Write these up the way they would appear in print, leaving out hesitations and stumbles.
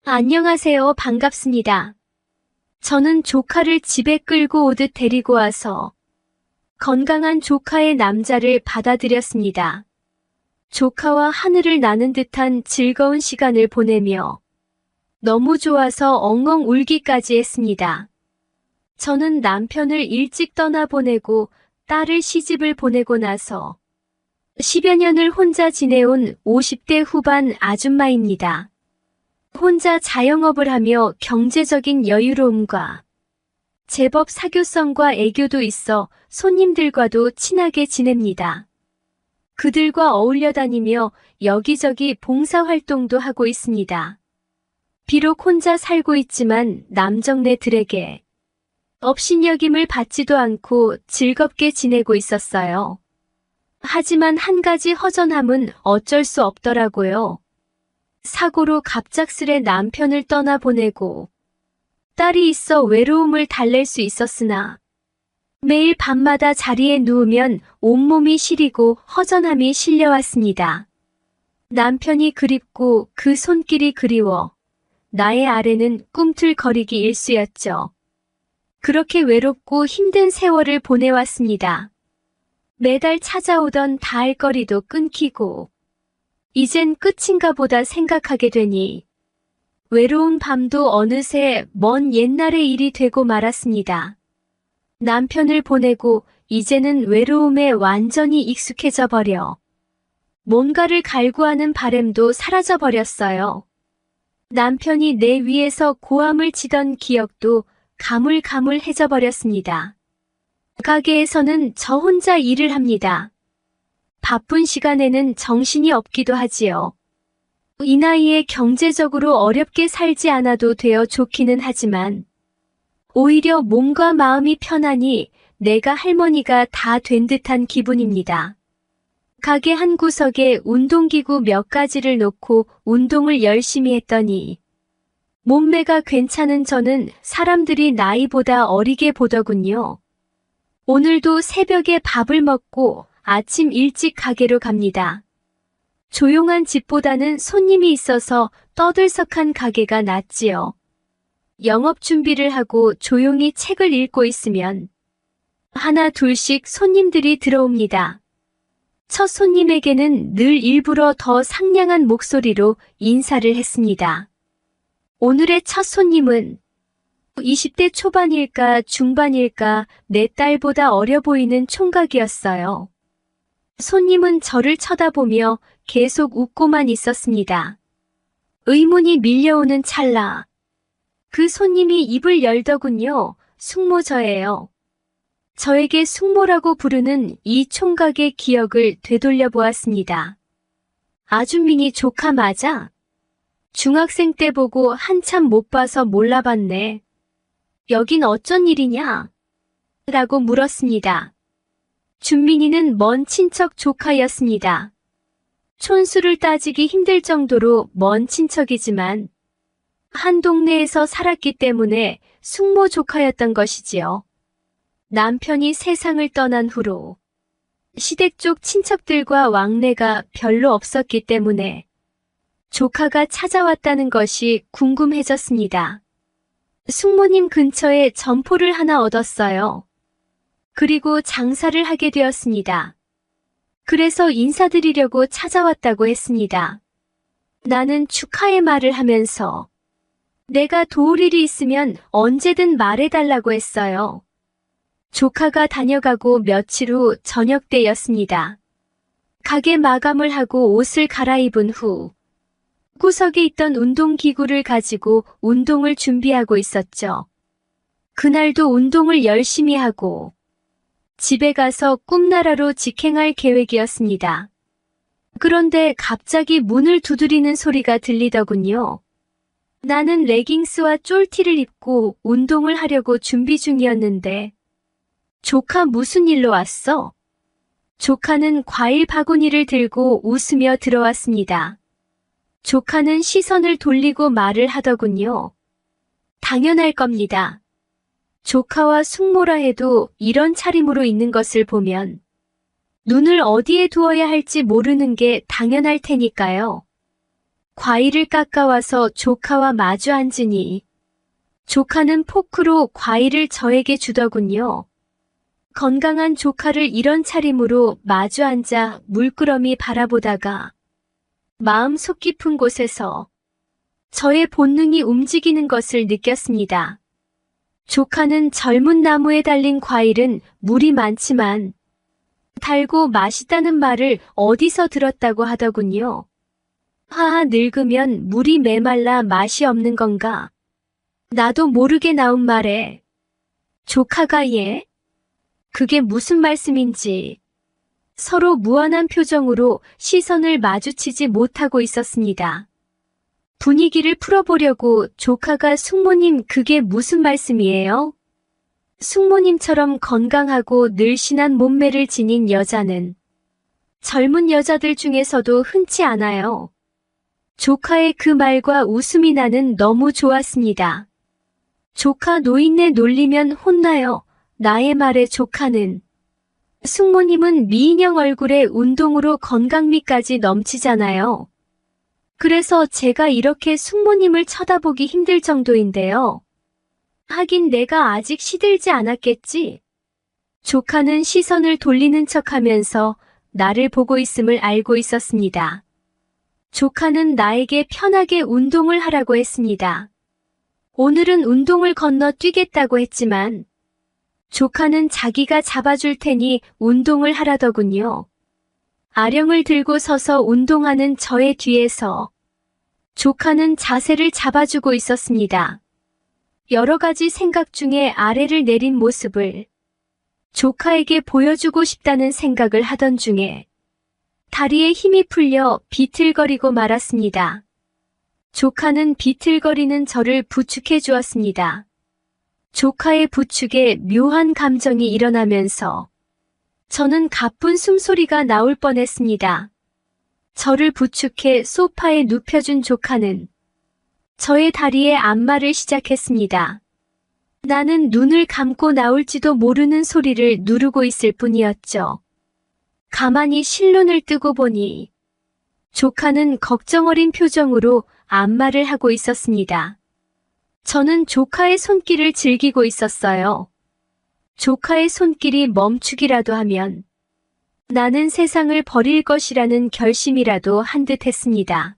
안녕하세요. 반갑습니다. 저는 조카를 집에 끌고 오듯 데리고 와서 건강한 조카의 남자를 받아들였습니다. 조카와 하늘을 나는 듯한 즐거운 시간을 보내며 너무 좋아서 엉엉 울기까지 했습니다. 저는 남편을 일찍 떠나보내고 딸을 시집을 보내고 나서 10여 년을 혼자 지내온 50대 후반 아줌마입니다. 혼자 자영업을 하며 경제적인 여유로움과 제법 사교성과 애교도 있어 손님들과도 친하게 지냅니다. 그들과 어울려 다니며 여기저기 봉사활동도 하고 있습니다. 비록 혼자 살고 있지만 남정네들에게 업신여김을 받지도 않고 즐겁게 지내고 있었어요. 하지만 한 가지 허전함은 어쩔 수 없더라고요. 사고로 갑작스레 남편을 떠나보내고 딸이 있어 외로움을 달랠 수 있었으나 매일 밤마다 자리에 누우면 온몸이 시리고 허전함이 실려왔습니다. 남편이 그립고 그 손길이 그리워 나의 아래는 꿈틀거리기 일쑤였죠. 그렇게 외롭고 힘든 세월을 보내왔습니다. 매달 찾아오던 다할거리도 끊기고 이젠 끝인가 보다 생각하게 되니 외로운 밤도 어느새 먼 옛날의 일이 되고 말았습니다. 남편을 보내고 이제는 외로움에 완전히 익숙해져 버려 뭔가를 갈구하는 바램도 사라져 버렸어요. 남편이 내 위에서 고함을 치던 기억도 가물가물해져 버렸습니다. 가게에서는 저 혼자 일을 합니다. 바쁜 시간에는 정신이 없기도 하지요. 이 나이에 경제적으로 어렵게 살지 않아도 되어 좋기는 하지만 오히려 몸과 마음이 편하니 내가 할머니가 다 된 듯한 기분입니다. 가게 한 구석에 운동기구 몇 가지를 놓고 운동을 열심히 했더니 몸매가 괜찮은 저는 사람들이 나이보다 어리게 보더군요. 오늘도 새벽에 밥을 먹고 아침 일찍 가게로 갑니다. 조용한 집보다는 손님이 있어서 떠들썩한 가게가 낫지요. 영업 준비를 하고 조용히 책을 읽고 있으면 하나 둘씩 손님들이 들어옵니다. 첫 손님에게는 늘 일부러 더 상냥한 목소리로 인사를 했습니다. 오늘의 첫 손님은 20대 초반일까 중반일까 내 딸보다 어려 보이는 총각이었어요. 손님은 저를 쳐다보며 계속 웃고만 있었습니다. 의문이 밀려오는 찰나 그 손님이 입을 열더군요. 숙모저예요. 저에게 숙모라고 부르는 이 총각의 기억을 되돌려 보았습니다. 아준민이 조카 맞아? 중학생 때 보고 한참 못 봐서 몰라봤네. 여긴 어쩐 일이냐? 라고 물었습니다. 준민이는 먼 친척 조카였습니다. 촌수를 따지기 힘들 정도로 먼 친척이지만 한 동네에서 살았기 때문에 숙모 조카였던 것이지요. 남편이 세상을 떠난 후로 시댁 쪽 친척들과 왕래가 별로 없었기 때문에 조카가 찾아왔다는 것이 궁금해졌습니다. 숙모님 근처에 점포를 하나 얻었어요. 그리고 장사를 하게 되었습니다. 그래서 인사드리려고 찾아왔다고 했습니다. 나는 축하의 말을 하면서 내가 도울 일이 있으면 언제든 말해달라고 했어요. 조카가 다녀가고 며칠 후 저녁 때였습니다. 가게 마감을 하고 옷을 갈아입은 후 구석에 있던 운동기구를 가지고 운동을 준비하고 있었죠. 그날도 운동을 열심히 하고 집에 가서 꿈나라로 직행할 계획이었습니다. 그런데 갑자기 문을 두드리는 소리가 들리더군요. 나는 레깅스와 쫄티를 입고 운동을 하려고 준비 중이었는데 조카 무슨 일로 왔어? 조카는 과일 바구니를 들고 웃으며 들어왔습니다. 조카는 시선을 돌리고 말을 하더군요. 당연할 겁니다. 조카와 숙모라 해도 이런 차림으로 있는 것을 보면 눈을 어디에 두어야 할지 모르는 게 당연할 테니까요. 과일을 깎아와서 조카와 마주 앉으니 조카는 포크로 과일을 저에게 주더군요. 건강한 조카를 이런 차림으로 마주 앉아 물끄러미 바라보다가 마음 속 깊은 곳에서 저의 본능이 움직이는 것을 느꼈습니다. 조카는 젊은 나무에 달린 과일은 물이 많지만 달고 맛있다는 말을 어디서 들었다고 하더군요. 하하, 늙으면 물이 메말라 맛이 없는 건가? 나도 모르게 나온 말에 조카가 예? 그게 무슨 말씀인지 서로 무안한 표정으로 시선을 마주치지 못하고 있었습니다. 분위기를 풀어보려고 조카가 숙모님 그게 무슨 말씀이에요? 숙모님처럼 건강하고 늘씬한 몸매를 지닌 여자는 젊은 여자들 중에서도 흔치 않아요. 조카의 그 말과 웃음이 나는 너무 좋았습니다. 조카 노인네 놀리면 혼나요. 나의 말에 조카는 숙모님은 미인형 얼굴에 운동으로 건강미까지 넘치잖아요. 그래서 제가 이렇게 숙모님을 쳐다보기 힘들 정도인데요. 하긴 내가 아직 시들지 않았겠지. 조카는 시선을 돌리는 척하면서 나를 보고 있음을 알고 있었습니다. 조카는 나에게 편하게 운동을 하라고 했습니다. 오늘은 운동을 건너 뛰겠다고 했지만 조카는 자기가 잡아줄 테니 운동을 하라더군요. 아령을 들고 서서 운동하는 저의 뒤에서 조카는 자세를 잡아주고 있었습니다. 여러 가지 생각 중에 아래를 내린 모습을 조카에게 보여주고 싶다는 생각을 하던 중에 다리에 힘이 풀려 비틀거리고 말았습니다. 조카는 비틀거리는 저를 부축해 주었습니다. 조카의 부축에 묘한 감정이 일어나면서 저는 가쁜 숨소리가 나올 뻔했습니다. 저를 부축해 소파에 눕혀준 조카는 저의 다리에 안마를 시작했습니다. 나는 눈을 감고 나올지도 모르는 소리를 누르고 있을 뿐이었죠. 가만히 실눈을 뜨고 보니 조카는 걱정 어린 표정으로 안마를 하고 있었습니다. 저는 조카의 손길을 즐기고 있었어요. 조카의 손길이 멈추기라도 하면 나는 세상을 버릴 것이라는 결심이라도 한 듯 했습니다.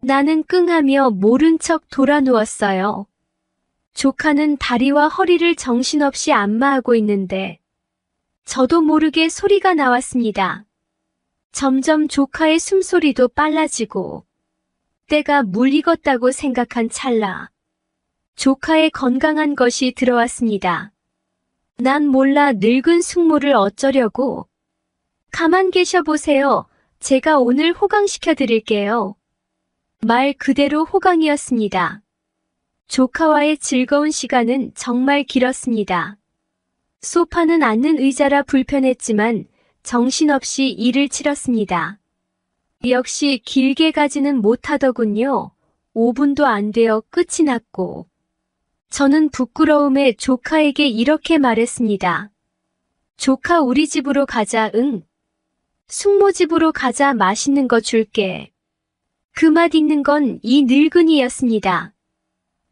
나는 끙하며 모른 척 돌아 누웠어요. 조카는 다리와 허리를 정신없이 안마하고 있는데 저도 모르게 소리가 나왔습니다. 점점 조카의 숨소리도 빨라지고 때가 물 익었다고 생각한 찰나 조카의 건강한 것이 들어왔습니다. 난 몰라 늙은 숙모를 어쩌려고. 가만 계셔 보세요. 제가 오늘 호강시켜 드릴게요. 말 그대로 호강이었습니다. 조카와의 즐거운 시간은 정말 길었습니다. 소파는 앉는 의자라 불편했지만 정신없이 일을 치렀습니다. 역시 길게 가지는 못하더군요. 5분도 안 되어 끝이 났고 저는 부끄러움에 조카에게 이렇게 말했습니다. 조카 우리 집으로 가자. 응. 숙모 집으로 가자. 맛있는 거 줄게. 그 맛 있는 건 이 늙은이였습니다.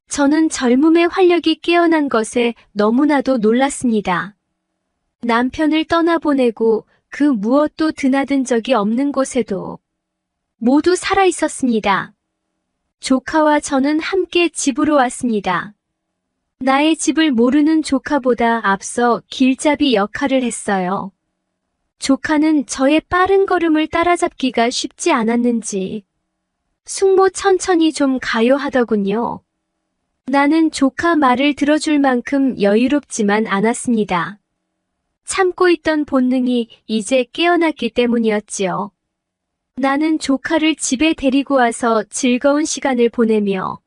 저는 젊음의 활력이 깨어난 것에 너무나도 놀랐습니다. 남편을 떠나보내고 그 무엇도 드나든 적이 없는 곳에도 모두 살아 있었습니다. 조카와 저는 함께 집으로 왔습니다. 나의 집을 모르는 조카보다 앞서 길잡이 역할을 했어요. 조카는 저의 빠른 걸음을 따라잡기가 쉽지 않았는지 숙모 천천히 좀 가요 하더군요. 나는 조카 말을 들어줄 만큼 여유롭지만 않았습니다. 참고 있던 본능이 이제 깨어났기 때문이었지요. 나는 조카를 집에 데리고 와서 즐거운 시간을 보내며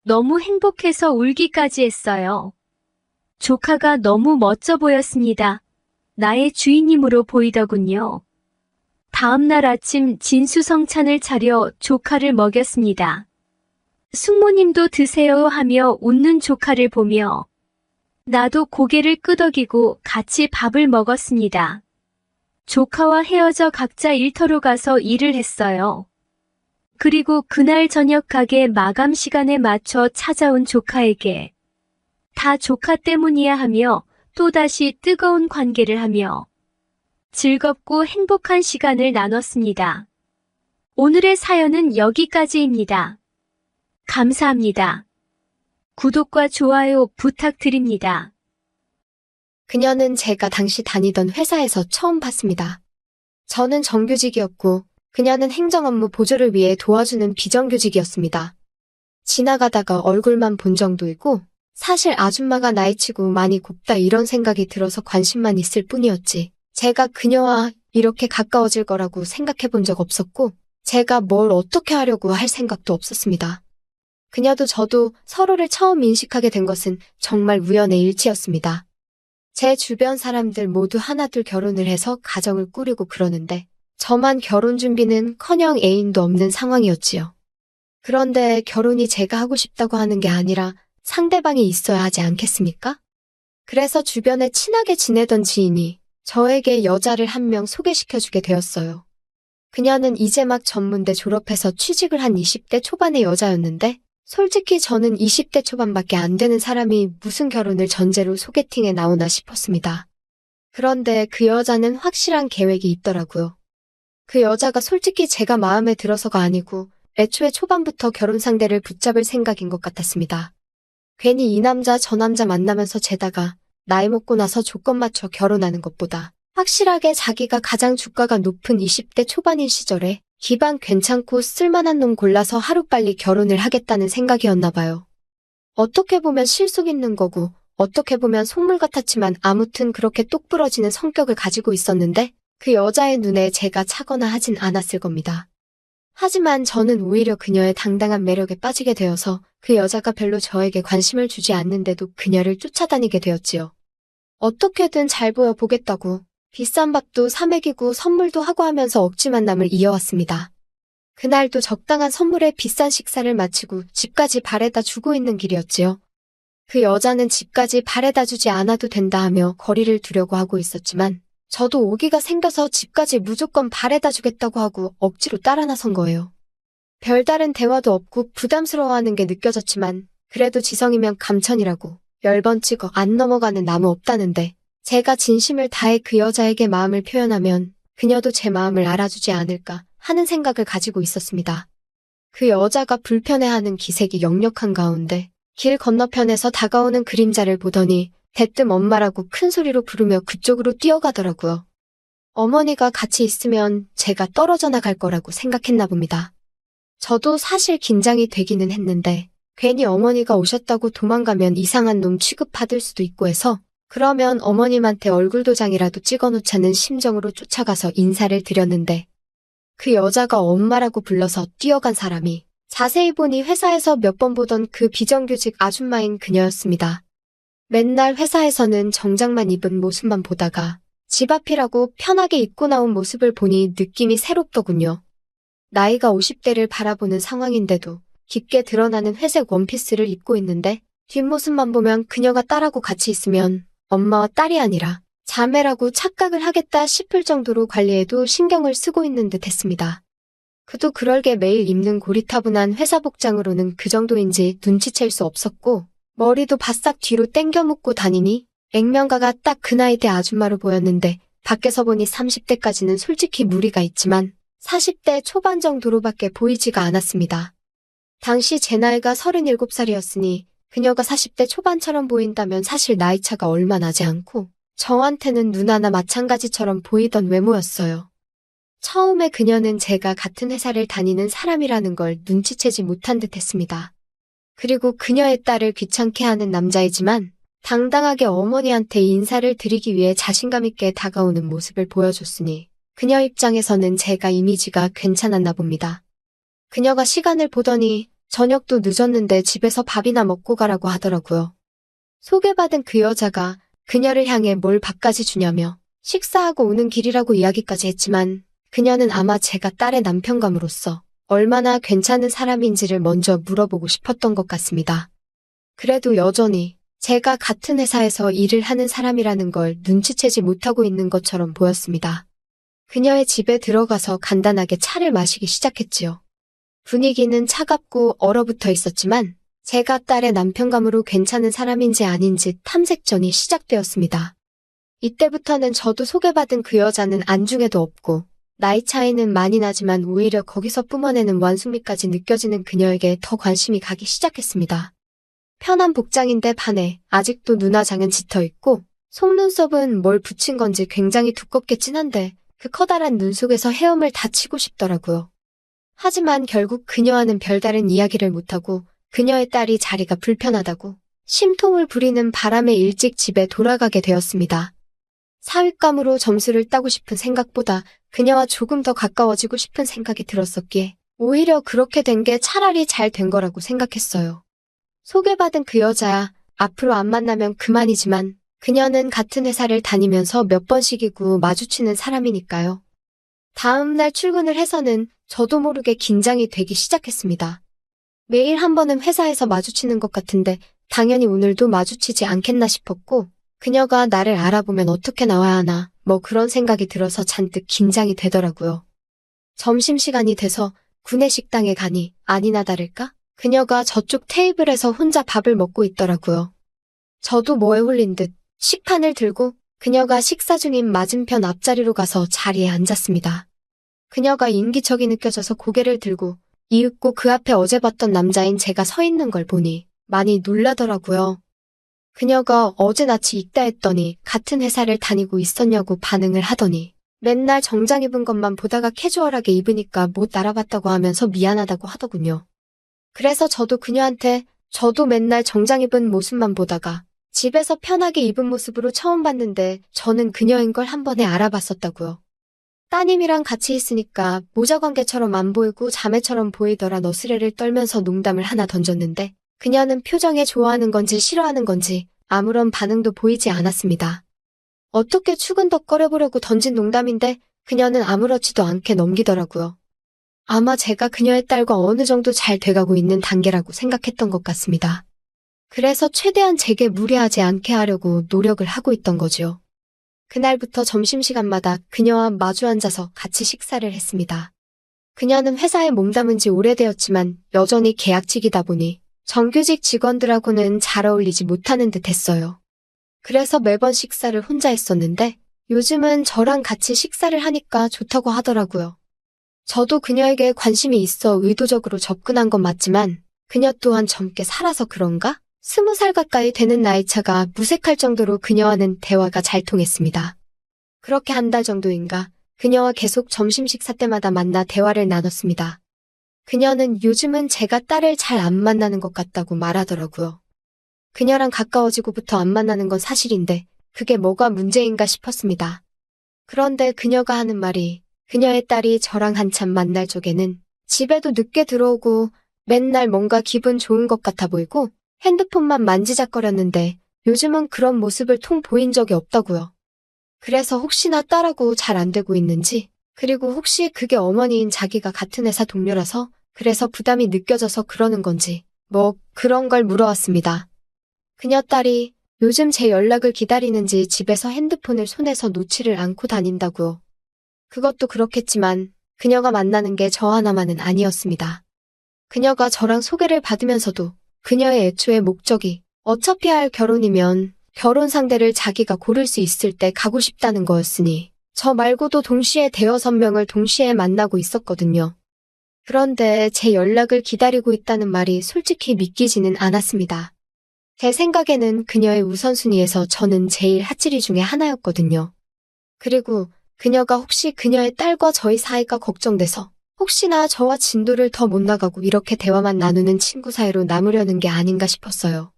너무 행복해서 울기까지 했어요. 조카가 너무 멋져 보였습니다. 나의 주인님으로 보이더군요. 다음 날 아침 진수성찬을 차려 조카를 먹였습니다. 숙모님도 드세요 하며 웃는 조카를 보며 나도 고개를 끄덕이고 같이 밥을 먹었습니다. 조카와 헤어져 각자 일터로 가서 일을 했어요. 그리고 그날 저녁 가게 마감 시간에 맞춰 찾아온 조카에게 다 조카 때문이야 하며 또다시 뜨거운 관계를 하며 즐겁고 행복한 시간을 나눴습니다. 오늘의 사연은 여기까지입니다. 감사합니다. 구독과 좋아요 부탁드립니다. 그녀는 제가 당시 다니던 회사에서 처음 봤습니다. 저는 정규직이었고 그녀는 행정업무 보조를 위해 도와주는 비정규직이었습니다. 지나가다가 얼굴만 본 정도이고 사실 아줌마가 나이치고 많이 곱다 이런 생각이 들어서 관심만 있을 뿐이었지. 제가 그녀와 이렇게 가까워질 거라고 생각해 본 적 없었고 제가 뭘 어떻게 하려고 할 생각도 없었습니다. 그녀도 저도 서로를 처음 인식하게 된 것은 정말 우연의 일치였습니다. 제 주변 사람들 모두 하나둘 결혼을 해서 가정을 꾸리고 그러는데 저만 결혼 준비는커녕 애인도 없는 상황이었지요. 그런데 결혼이 제가 하고 싶다고 하는 게 아니라 상대방이 있어야 하지 않겠습니까? 그래서 주변에 친하게 지내던 지인이 저에게 여자를 한 명 소개시켜주게 되었어요. 그녀는 이제 막 전문대 졸업해서 취직을 한 20대 초반의 여자였는데 솔직히 저는 20대 초반밖에 안 되는 사람이 무슨 결혼을 전제로 소개팅에 나오나 싶었습니다. 그런데 그 여자는 확실한 계획이 있더라고요. 그 여자가 솔직히 제가 마음에 들어서가 아니고 애초에 초반부터 결혼 상대를 붙잡을 생각인 것 같았습니다. 괜히 이 남자 저 남자 만나면서 재다가 나이 먹고 나서 조건 맞춰 결혼하는 것보다 확실하게 자기가 가장 주가가 높은 20대 초반인 시절에 기반 괜찮고 쓸만한 놈 골라서 하루빨리 결혼을 하겠다는 생각이었나 봐요. 어떻게 보면 실속 있는 거고 어떻게 보면 속물 같았지만 아무튼 그렇게 똑부러지는 성격을 가지고 있었는데 그 여자의 눈에 제가 차거나 하진 않았을 겁니다. 하지만 저는 오히려 그녀의 당당한 매력에 빠지게 되어서 그 여자가 별로 저에게 관심을 주지 않는데도 그녀를 쫓아다니게 되었지요. 어떻게든 잘 보여보겠다고 비싼 밥도 사 먹이고 선물도 하고 하면서 억지 만남을 이어왔습니다. 그날도 적당한 선물에 비싼 식사를 마치고 집까지 바래다 주고 있는 길이었지요. 그 여자는 집까지 바래다 주지 않아도 된다 하며 거리를 두려고 하고 있었지만 저도 오기가 생겨서 집까지 무조건 바래다 주겠다고 하고 억지로 따라 나선 거예요. 별다른 대화도 없고 부담스러워하는 게 느껴졌지만 그래도 지성이면 감천이라고 10번 찍어 안 넘어가는 나무 없다는데 제가 진심을 다해 그 여자에게 마음을 표현하면 그녀도 제 마음을 알아주지 않을까 하는 생각을 가지고 있었습니다. 그 여자가 불편해하는 기색이 역력한 가운데 길 건너편에서 다가오는 그림자를 보더니 대뜸 엄마라고 큰 소리로 부르며 그쪽으로 뛰어가더라고요. 어머니가 같이 있으면 제가 떨어져 나갈 거라고 생각했나 봅니다. 저도 사실 긴장이 되기는 했는데 괜히 어머니가 오셨다고 도망가면 이상한 놈 취급받을 수도 있고 해서 그러면 어머님한테 얼굴 도장이라도 찍어놓자는 심정으로 쫓아가서 인사를 드렸는데 그 여자가 엄마라고 불러서 뛰어간 사람이 자세히 보니 회사에서 몇 번 보던 그 비정규직 아줌마인 그녀였습니다. 맨날 회사에서는 정장만 입은 모습만 보다가 집 앞이라고 편하게 입고 나온 모습을 보니 느낌이 새롭더군요. 나이가 50대를 바라보는 상황인데도 깊게 드러나는 회색 원피스를 입고 있는데 뒷모습만 보면 그녀가 딸하고 같이 있으면 엄마와 딸이 아니라 자매라고 착각을 하겠다 싶을 정도로 관리에도 신경을 쓰고 있는 듯 했습니다. 그도 그럴게 매일 입는 고리타분한 회사 복장으로는 그 정도인지 눈치챌 수 없었고 머리도 바싹 뒤로 땡겨 묶고 다니니 액면가가 딱 그 나이대 아줌마로 보였는데 밖에서 보니 30대까지는 솔직히 무리가 있지만 40대 초반 정도로밖에 보이지가 않았습니다. 당시 제 나이가 37살이었으니 그녀가 40대 초반처럼 보인다면 사실 나이차가 얼마 나지 않고 저한테는 누나나 마찬가지처럼 보이던 외모였어요. 처음에 그녀는 제가 같은 회사를 다니는 사람이라는 걸 눈치채지 못한 듯 했습니다. 그리고 그녀의 딸을 귀찮게 하는 남자이지만 당당하게 어머니한테 인사를 드리기 위해 자신감 있게 다가오는 모습을 보여줬으니 그녀 입장에서는 제가 이미지가 괜찮았나 봅니다. 그녀가 시간을 보더니 저녁도 늦었는데 집에서 밥이나 먹고 가라고 하더라고요. 소개받은 그 여자가 그녀를 향해 뭘 밥까지 주냐며 식사하고 오는 길이라고 이야기까지 했지만 그녀는 아마 제가 딸의 남편감으로서 얼마나 괜찮은 사람인지를 먼저 물어보고 싶었던 것 같습니다. 그래도 여전히 제가 같은 회사에서 일을 하는 사람이라는 걸 눈치채지 못하고 있는 것처럼 보였습니다. 그녀의 집에 들어가서 간단하게 차를 마시기 시작했지요. 분위기는 차갑고 얼어붙어 있었지만 제가 딸의 남편감으로 괜찮은 사람인지 아닌지 탐색전이 시작되었습니다. 이때부터는 저도 소개받은 그 여자는 안중에도 없고 나이 차이는 많이 나지만 오히려 거기서 뿜어내는 완숙미까지 느껴지는 그녀에게 더 관심이 가기 시작했습니다. 편한 복장인데 반해 아직도 눈화장은 짙어 있고 속눈썹은 뭘 붙인 건지 굉장히 두껍게 진한데 그 커다란 눈 속에서 헤엄을 다 치고 싶더라고요. 하지만 결국 그녀와는 별다른 이야기를 못하고 그녀의 딸이 자리가 불편하다고 심통을 부리는 바람에 일찍 집에 돌아가게 되었습니다. 사윗감으로 점수를 따고 싶은 생각보다 그녀와 조금 더 가까워지고 싶은 생각이 들었었기에 오히려 그렇게 된 게 차라리 잘 된 거라고 생각했어요. 소개받은 그 여자야 앞으로 안 만나면 그만이지만 그녀는 같은 회사를 다니면서 몇 번씩이고 마주치는 사람이니까요. 다음 날 출근을 해서는 저도 모르게 긴장이 되기 시작했습니다. 매일 한 번은 회사에서 마주치는 것 같은데 당연히 오늘도 마주치지 않겠나 싶었고 그녀가 나를 알아보면 어떻게 나와야 하나 뭐 그런 생각이 들어서 잔뜩 긴장이 되더라고요. 점심시간이 돼서 구내식당에 가니 아니나 다를까 그녀가 저쪽 테이블에서 혼자 밥을 먹고 있더라고요. 저도 뭐에 홀린 듯 식판을 들고 그녀가 식사 중인 맞은편 앞자리로 가서 자리에 앉았습니다. 그녀가 인기척이 느껴져서 고개를 들고 이윽고 그 앞에 어제 봤던 남자인 제가 서 있는 걸 보니 많이 놀라더라고요. 그녀가 어제 낯이 익다 했더니 같은 회사를 다니고 있었냐고 반응을 하더니 맨날 정장 입은 것만 보다가 캐주얼하게 입으니까 못 알아봤다고 하면서 미안하다고 하더군요. 그래서 저도 그녀한테 저도 맨날 정장 입은 모습만 보다가 집에서 편하게 입은 모습으로 처음 봤는데 저는 그녀인 걸 한 번에 알아봤었다고요. 따님이랑 같이 있으니까 모자 관계처럼 안 보이고 자매처럼 보이더라 너스레를 떨면서 농담을 하나 던졌는데 그녀는 표정에 좋아하는 건지 싫어하는 건지 아무런 반응도 보이지 않았습니다. 어떻게 추근덕거려보려고 던진 농담인데 그녀는 아무렇지도 않게 넘기더라고요. 아마 제가 그녀의 딸과 어느 정도 잘 돼가고 있는 단계라고 생각했던 것 같습니다. 그래서 최대한 제게 무리하지 않게 하려고 노력을 하고 있던 거죠. 그날부터 점심시간마다 그녀와 마주 앉아서 같이 식사를 했습니다. 그녀는 회사에 몸담은 지 오래되었지만 여전히 계약직이다 보니 정규직 직원들하고는 잘 어울리지 못하는 듯 했어요. 그래서 매번 식사를 혼자 했었는데 요즘은 저랑 같이 식사를 하니까 좋다고 하더라고요. 저도 그녀에게 관심이 있어 의도적으로 접근한 건 맞지만 그녀 또한 젊게 살아서 그런가? 20살 가까이 되는 나이차가 무색할 정도로 그녀와는 대화가 잘 통했습니다. 그렇게 한 달 정도인가 그녀와 계속 점심 식사 때마다 만나 대화를 나눴습니다. 그녀는 요즘은 제가 딸을 잘 안 만나는 것 같다고 말하더라고요. 그녀랑 가까워지고부터 안 만나는 건 사실인데 그게 뭐가 문제인가 싶었습니다. 그런데 그녀가 하는 말이 그녀의 딸이 저랑 한참 만날 적에는 집에도 늦게 들어오고 맨날 뭔가 기분 좋은 것 같아 보이고 핸드폰만 만지작거렸는데 요즘은 그런 모습을 통 보인 적이 없다고요. 그래서 혹시나 딸하고 잘 안 되고 있는지 그리고 혹시 그게 어머니인 자기가 같은 회사 동료라서 그래서 부담이 느껴져서 그러는 건지 뭐 그런 걸 물어왔습니다. 그녀 딸이 요즘 제 연락을 기다리는지 집에서 핸드폰을 손에서 놓지를 않고 다닌다고요. 그것도 그렇겠지만 그녀가 만나는 게 저 하나만은 아니었습니다. 그녀가 저랑 소개를 받으면서도 그녀의 애초의 목적이 어차피 할 결혼이면 결혼 상대를 자기가 고를 수 있을 때 가고 싶다는 거였으니 저 말고도 동시에 대여섯 명을 동시에 만나고 있었거든요. 그런데 제 연락을 기다리고 있다는 말이 솔직히 믿기지는 않았습니다. 제 생각에는 그녀의 우선순위에서 저는 제일 핫지리 중에 하나였거든요. 그리고 그녀가 혹시 그녀의 딸과 저희 사이가 걱정돼서 혹시나 저와 진도를 더 못 나가고 이렇게 대화만 나누는 친구 사이로 남으려는 게 아닌가 싶었어요.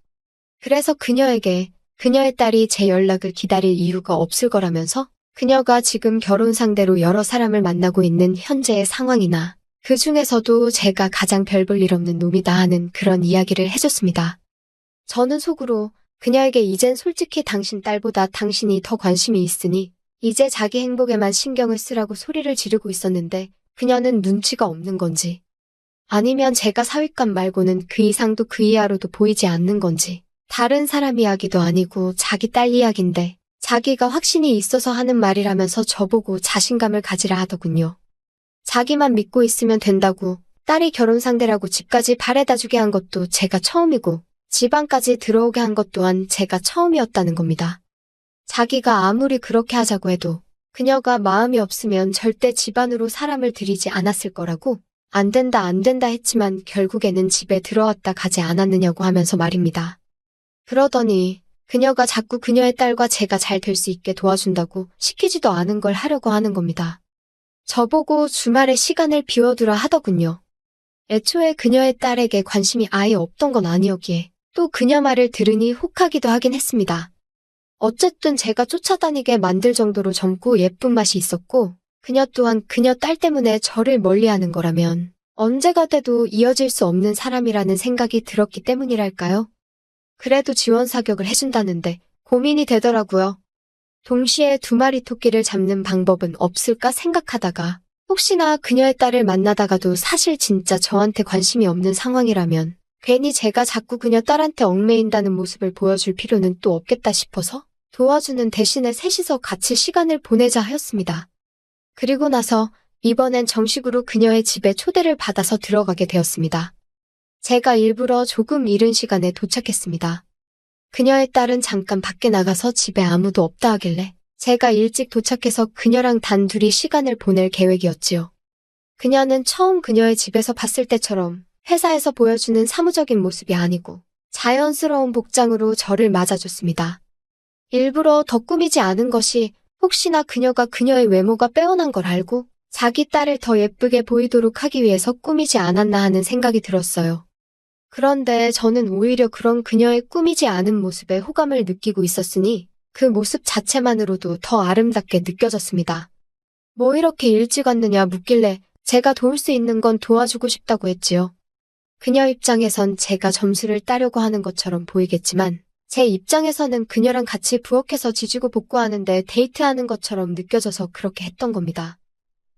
그래서 그녀에게 그녀의 딸이 제 연락을 기다릴 이유가 없을 거라면서 그녀가 지금 결혼 상대로 여러 사람을 만나고 있는 현재의 상황이나 그 중에서도 제가 가장 별 볼 일 없는 놈이다 하는 그런 이야기를 해줬습니다. 저는 속으로 그녀에게 이젠 솔직히 당신 딸보다 당신이 더 관심이 있으니 이제 자기 행복에만 신경을 쓰라고 소리를 지르고 있었는데 그녀는 눈치가 없는 건지 아니면 제가 사윗감 말고는 그 이상도 그 이하로도 보이지 않는 건지 다른 사람 이야기도 아니고 자기 딸 이야기인데 자기가 확신이 있어서 하는 말이라면서 저보고 자신감을 가지라 하더군요. 자기만 믿고 있으면 된다고 딸이 결혼 상대라고 집까지 바래다 주게 한 것도 제가 처음이고 집안까지 들어오게 한 것 또한 제가 처음이었다는 겁니다. 자기가 아무리 그렇게 하자고 해도 그녀가 마음이 없으면 절대 집안으로 사람을 들이지 않았을 거라고 안 된다 했지만 결국에는 집에 들어왔다 가지 않았느냐고 하면서 말입니다. 그러더니 그녀가 자꾸 그녀의 딸과 제가 잘 될 수 있게 도와준다고 시키지도 않은 걸 하려고 하는 겁니다. 저보고 주말에 시간을 비워두라 하더군요. 애초에 그녀의 딸에게 관심이 아예 없던 건 아니었기에 또 그녀 말을 들으니 혹하기도 하긴 했습니다. 어쨌든 제가 쫓아다니게 만들 정도로 젊고 예쁜 맛이 있었고 그녀 또한 그녀 딸 때문에 저를 멀리하는 거라면 언제가 돼도 이어질 수 없는 사람이라는 생각이 들었기 때문이랄까요? 그래도 지원 사격을 해준다는데 고민이 되더라고요. 동시에 두 마리 토끼를 잡는 방법은 없을까 생각하다가 혹시나 그녀의 딸을 만나다가도 사실 진짜 저한테 관심이 없는 상황이라면 괜히 제가 자꾸 그녀 딸한테 얽매인다는 모습을 보여줄 필요는 또 없겠다 싶어서 도와주는 대신에 셋이서 같이 시간을 보내자 하였습니다. 그리고 나서 이번엔 정식으로 그녀의 집에 초대를 받아서 들어가게 되었습니다. 제가 일부러 조금 이른 시간에 도착했습니다. 그녀의 딸은 잠깐 밖에 나가서 집에 아무도 없다 하길래 제가 일찍 도착해서 그녀랑 단둘이 시간을 보낼 계획이었지요. 그녀는 처음 그녀의 집에서 봤을 때처럼 회사에서 보여주는 사무적인 모습이 아니고 자연스러운 복장으로 저를 맞아줬습니다. 일부러 더 꾸미지 않은 것이 혹시나 그녀가 그녀의 외모가 빼어난 걸 알고 자기 딸을 더 예쁘게 보이도록 하기 위해서 꾸미지 않았나 하는 생각이 들었어요. 그런데 저는 오히려 그런 그녀의 꾸미지 않은 모습에 호감을 느끼고 있었으니 그 모습 자체만으로도 더 아름답게 느껴졌습니다. 뭐 이렇게 일찍 왔느냐 묻길래 제가 도울 수 있는 건 도와주고 싶다고 했지요. 그녀 입장에선 제가 점수를 따려고 하는 것처럼 보이겠지만 제 입장에서는 그녀랑 같이 부엌에서 지지고 볶고하는데 데이트하는 것처럼 느껴져서 그렇게 했던 겁니다.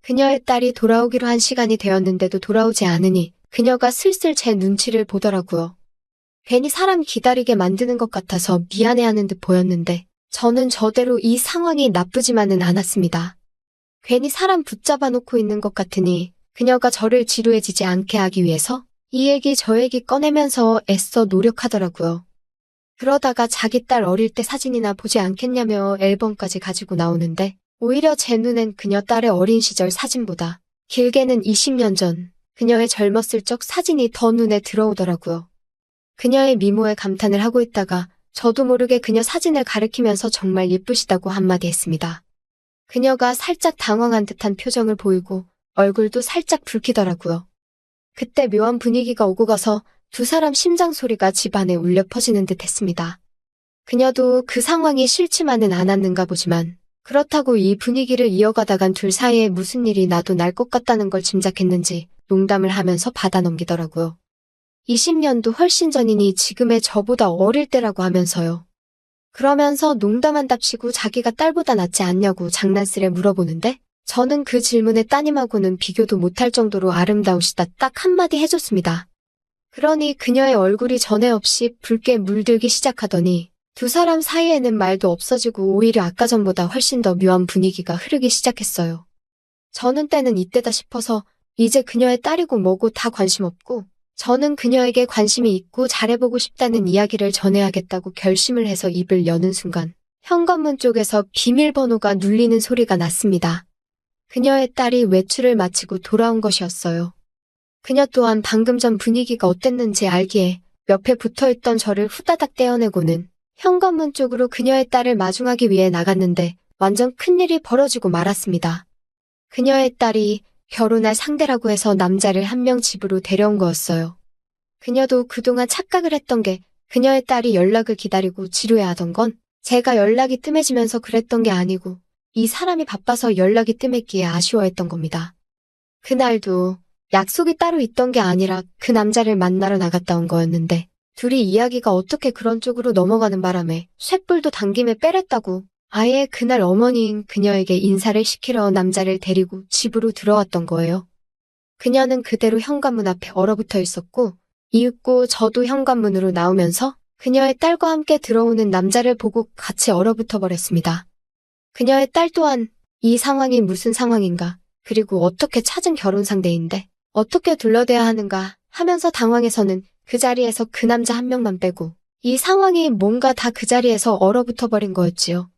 그녀의 딸이 돌아오기로 한 시간이 되었는데도 돌아오지 않으니 그녀가 슬슬 제 눈치를 보더라고요. 괜히 사람 기다리게 만드는 것 같아서 미안해하는 듯 보였는데 저는 저대로 이 상황이 나쁘지만은 않았습니다. 괜히 사람 붙잡아 놓고 있는 것 같으니 그녀가 저를 지루해지지 않게 하기 위해서 이 얘기 저 얘기 꺼내면서 애써 노력하더라고요. 그러다가 자기 딸 어릴 때 사진이나 보지 않겠냐며 앨범까지 가지고 나오는데 오히려 제 눈엔 그녀 딸의 어린 시절 사진보다 길게는 20년 전 그녀의 젊었을 적 사진이 더 눈에 들어오더라고요. 그녀의 미모에 감탄을 하고 있다가 저도 모르게 그녀 사진을 가리키면서 정말 예쁘시다고 한마디 했습니다. 그녀가 살짝 당황한 듯한 표정을 보이고 얼굴도 살짝 붉히더라고요. 그때 묘한 분위기가 오고 가서 두 사람 심장 소리가 집안에 울려 퍼지는 듯 했습니다. 그녀도 그 상황이 싫지만은 않았는가 보지만 그렇다고 이 분위기를 이어가다간 둘 사이에 무슨 일이 나도 날 것 같다는 걸 짐작했는지 농담을 하면서 받아 넘기더라고요. 20년도 훨씬 전이니 지금의 저보다 어릴 때라고 하면서요. 그러면서 농담한답시고 자기가 딸보다 낫지 않냐고 장난스레 물어보는데 저는 그 질문에 따님하고는 비교도 못할 정도로 아름다우시다 딱 한마디 해줬습니다. 그러니 그녀의 얼굴이 전에 없이 붉게 물들기 시작하더니 두 사람 사이에는 말도 없어지고 오히려 아까 전보다 훨씬 더 묘한 분위기가 흐르기 시작했어요. 저는 때는 이때다 싶어서 이제 그녀의 딸이고 뭐고 다 관심 없고 저는 그녀에게 관심이 있고 잘해보고 싶다는 이야기를 전해야겠다고 결심을 해서 입을 여는 순간 현관문 쪽에서 비밀번호가 눌리는 소리가 났습니다. 그녀의 딸이 외출을 마치고 돌아온 것이었어요. 그녀 또한 방금 전 분위기가 어땠는지 알기에 옆에 붙어있던 저를 후다닥 떼어내고는 현관문 쪽으로 그녀의 딸을 마중하기 위해 나갔는데 완전 큰일이 벌어지고 말았습니다. 그녀의 딸이 결혼할 상대라고 해서 남자를 한 명 집으로 데려온 거였어요. 그녀도 그동안 착각을 했던 게 그녀의 딸이 연락을 기다리고 지루해하던 건 제가 연락이 뜸해지면서 그랬던 게 아니고 이 사람이 바빠서 연락이 뜸했기에 아쉬워했던 겁니다. 그날도 약속이 따로 있던 게 아니라 그 남자를 만나러 나갔다 온 거였는데 둘이 이야기가 어떻게 그런 쪽으로 넘어가는 바람에 쇳불도 당김에 빼랬다고 아예 그날 어머니인 그녀에게 인사를 시키러 남자를 데리고 집으로 들어왔던 거예요. 그녀는 그대로 현관문 앞에 얼어붙어 있었고 이윽고 저도 현관문으로 나오면서 그녀의 딸과 함께 들어오는 남자를 보고 같이 얼어붙어 버렸습니다. 그녀의 딸 또한 이 상황이 무슨 상황인가 그리고 어떻게 찾은 결혼 상대인데 어떻게 둘러대야 하는가 하면서 당황해서는 그 자리에서 그 남자 한 명만 빼고 이 상황이 뭔가 다 그 자리에서 얼어붙어 버린 거였지요.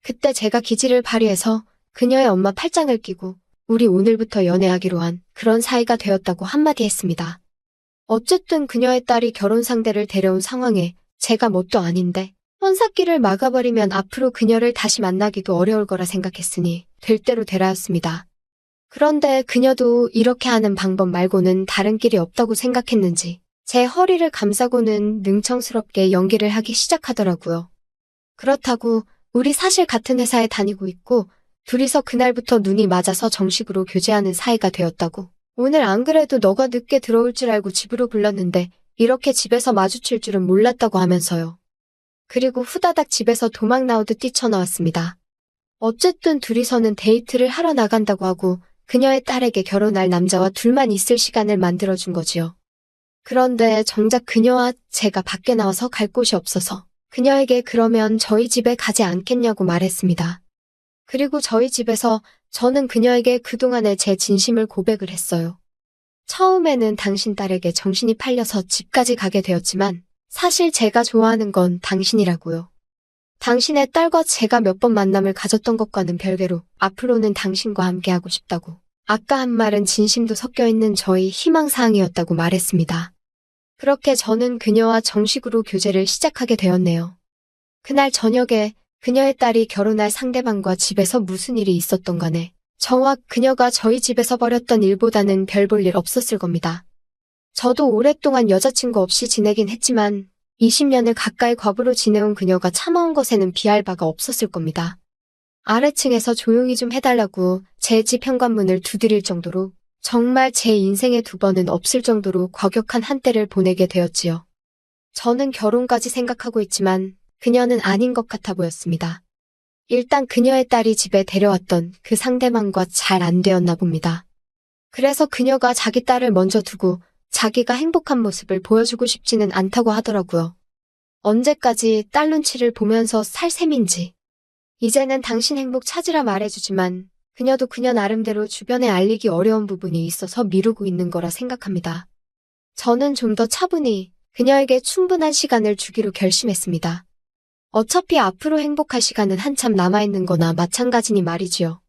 그때 제가 기지를 발휘해서 그녀의 엄마 팔짱을 끼고 우리 오늘부터 연애하기로 한 그런 사이가 되었다고 한마디 했습니다. 어쨌든 그녀의 딸이 결혼 상대를 데려온 상황에 제가 뭣도 아닌데 혼사길을 막아버리면 앞으로 그녀를 다시 만나기도 어려울 거라 생각했으니 될 대로 되라였습니다. 그런데 그녀도 이렇게 하는 방법 말고는 다른 길이 없다고 생각했는지 제 허리를 감싸고는 능청스럽게 연기를 하기 시작하더라고요. 그렇다고 우리 사실 같은 회사에 다니고 있고 둘이서 그날부터 눈이 맞아서 정식으로 교제하는 사이가 되었다고. 오늘 안 그래도 너가 늦게 들어올 줄 알고 집으로 불렀는데 이렇게 집에서 마주칠 줄은 몰랐다고 하면서요. 그리고 후다닥 집에서 도망 나오듯 뛰쳐나왔습니다. 어쨌든 둘이서는 데이트를 하러 나간다고 하고 그녀의 딸에게 결혼할 남자와 둘만 있을 시간을 만들어준 거지요. 그런데 정작 그녀와 제가 밖에 나와서 갈 곳이 없어서 그녀에게 그러면 저희 집에 가지 않겠냐고 말했습니다. 그리고 저희 집에서 저는 그녀에게 그동안의 제 진심을 고백을 했어요. 처음에는 당신 딸에게 정신이 팔려서 집까지 가게 되었지만 사실 제가 좋아하는 건 당신이라고요. 당신의 딸과 제가 몇 번 만남을 가졌던 것과는 별개로 앞으로는 당신과 함께하고 싶다고. 아까 한 말은 진심도 섞여 있는 저희 희망사항이었다고 말했습니다. 그렇게 저는 그녀와 정식으로 교제를 시작하게 되었네요. 그날 저녁에 그녀의 딸이 결혼할 상대방과 집에서 무슨 일이 있었던 간에 저와 그녀가 저희 집에서 벌였던 일보다는 별 볼 일 없었을 겁니다. 저도 오랫동안 여자친구 없이 지내긴 했지만 20년을 가까이 과부로 지내온 그녀가 참아온 것에는 비할 바가 없었을 겁니다. 아래층에서 조용히 좀 해달라고 제 집 현관문을 두드릴 정도로 정말 제 인생에 두 번은 없을 정도로 과격한 한때를 보내게 되었지요. 저는 결혼까지 생각하고 있지만 그녀는 아닌 것 같아 보였습니다. 일단 그녀의 딸이 집에 데려왔던 그 상대방과 잘 안 되었나 봅니다. 그래서 그녀가 자기 딸을 먼저 두고 자기가 행복한 모습을 보여주고 싶지는 않다고 하더라고요. 언제까지 딸 눈치를 보면서 살 셈인지. 이제는 당신 행복 찾으라 말해주지만 그녀도 그녀 나름대로 주변에 알리기 어려운 부분이 있어서 미루고 있는 거라 생각합니다. 저는 좀 더 차분히 그녀에게 충분한 시간을 주기로 결심했습니다. 어차피 앞으로 행복할 시간은 한참 남아있는 거나 마찬가지니 말이지요.